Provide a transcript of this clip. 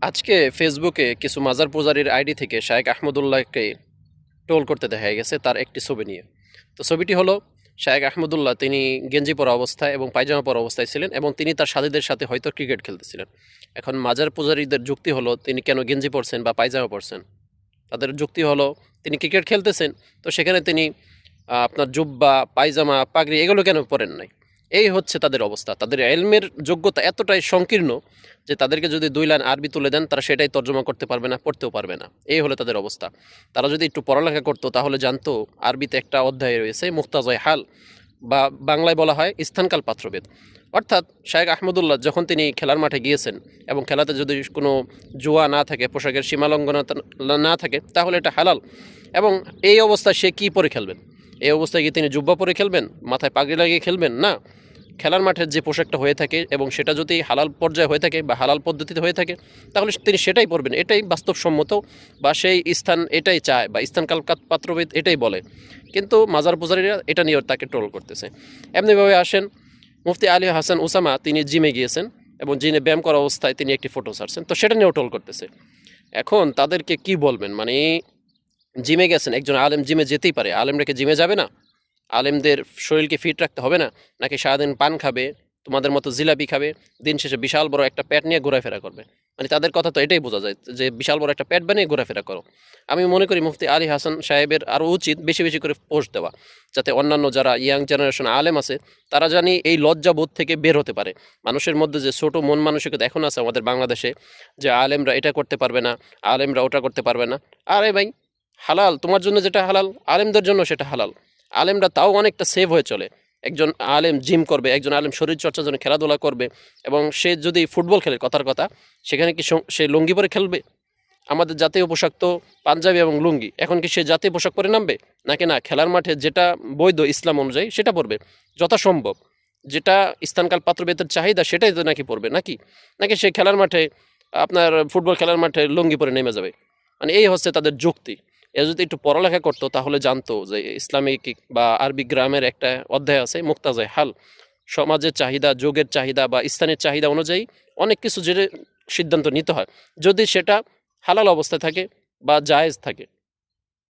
আজকে ফেসবুকে কিছু মাজার পূজারীর আইডি থেকে শায়েখ আহমদুল্লাহকে ট্রোল করতে দেখা গেছে তার একটি ছবি নিয়ে। তো ছবিটি হলো শায়েখ আহমদুল্লাহ, তিনি গেঞ্জি পরা অবস্থায় এবং পায়জামা পরা অবস্থায় ছিলেন এবং তিনি তার সাথীদের সাথে হয়তো ক্রিকেট খেলতেছিলেন। এখন মাজার পূজারীদের যুক্তি হলো তিনি কেন গেঞ্জি পরছেন বা পায়জামা পরছেন। তাদের যুক্তি হলো তিনি ক্রিকেট খেলতেছেন, তো সেখানে তিনি আপনার জুব্বা, পায়জামা, পাগড়ি এগুলো কেন পরেন নাই। এই হচ্ছে তাদের অবস্থা। তাদের এলমের যোগ্যতা এতটাই সংকীর্ণ যে তাদেরকে যদি 2 লাইন আরবি তুলে দেন তারা সেটাই তর্জমা করতে পারবে না, পড়তেও পারবে না। এই হলো তাদের অবস্থা। তারা যদি একটু পড়ালেখা করতো তাহলে জানতো আরবিতে একটা অধ্যায় রয়েছে মুক্তাজয় হাল, বা বাংলায় বলা হয় স্থানকাল পাত্রভেদ। অর্থাৎ শায়েখ আহমদুল্লাহ যখন তিনি খেলার মাঠে গিয়েছেন এবং খেলাতে যদি কোনো জুয়া না থাকে, পোশাকের সীমালঙ্ঘনতা না থাকে, তাহলে এটা হালাল। এবং এই অবস্থায় সে কী পরে খেলবেন? এই অবস্থায় কি তিনি জুব্বা পরে খেলবেন, মাথায় পাগড়ি লাগিয়ে খেলবেন? না। খেলার মাঠের যে পোশাকটা হয়ে থাকে এবং সেটা যদি হালাল পর্যায়ে হয়ে থাকে বা হালাল পদ্ধতিতে হয়ে থাকে, তাহলে তিনি সেটাই পরবেন। এটাই বাস্তবসম্মত, বা সেই স্থান এটাই চায়, বা স্থানকাল পাত্রভেদ এটাই বলে। কিন্তু মাজার পূজারীরা এটা নিয়ে তাকে ট্রোল করতেছে। এমনিভাবে আসেন, মুফতি আলী হাসান উসামা তিনি জিমে গিয়েছেন এবং জিমে ব্যায়াম করা অবস্থায় তিনি একটি ফটো ছাড়ছেন, তো সেটা নিয়েও ট্রোল করতেছে। এখন তাদেরকে কি বলবেন? মানে জিমে গেছেন, একজন আলেম জিমে যেতেই পারে, আলেমরা কি জিমে যাবে না? আলেমদের শরীরকে ফিট রাখতে হবে না? নাকি সারাদিন পান খাবে, তোমাদের মতো জিলাপি খাবে, দিন শেষে বিশাল বড় একটা প্যাট নিয়ে ঘোরাফেরা করবে? মানে তাদের কথা তো এটাই বোঝা যায় যে বিশাল বড় একটা প্যাট বানিয়ে ঘোরাফেরা করো। আমি মনে করি মুফতি আলী হাসান সাহেবের আরও উচিত বেশি বেশি করে পোস্ট দেওয়া, যাতে অন্যান্য যারা ইয়াং জেনারেশন আলেম আছে তারা জানি এই লজ্জাবোধ থেকে বের হতে পারে। মানুষের মধ্যে যে ছোটো মন মানসিকতা এখন আছে আমাদের বাংলাদেশে, যে আলেমরা এটা করতে পারবে না, আলেমরা ওটা করতে পারবে না। আরে ভাই, হালাল তোমার জন্য যেটা হালাল আলেমদের জন্য সেটা হালাল। আলেমরা তাও অনেকটা সেভ হয়ে চলে। একজন আলেম জিম করবে, একজন আলেম শরীরচর্চার জন্য খেলাধুলা করবে, এবং সে যদি ফুটবল খেলে, কথার কথা, সেখানে কি সে লুঙ্গি পরে খেলবে? আমাদের জাতীয় পোশাক তো পাঞ্জাবি এবং লুঙ্গি। এখন কি সে জাতীয় পোশাক পরে নামবে? নাকি না, খেলার মাঠে যেটা বৈধ ইসলাম অনুযায়ী সেটা পরবে যথাসম্ভব, যেটা স্থানকাল পাত্রভেদের চাহিদা সেটাই তো নাকি পড়বে, নাকি নাকি সে খেলার মাঠে, আপনার ফুটবল খেলার মাঠে লুঙ্গি পরে নেমে যাবে? মানে এই হচ্ছে তাদের যুক্তি। এ যদি একটু পড়ালেখা করতো তাহলে জানতো যে ইসলামিক বা আরবি গ্রামের একটা অধ্যায় আছে মুক্তাজায় হাল। সমাজের চাহিদা, যুগের চাহিদা বা স্থানের চাহিদা অনুযায়ী অনেক কিছু যে সিদ্ধান্ত নিতে হয়, যদি সেটা হালাল অবস্থায় থাকে বা জায়েজ থাকে।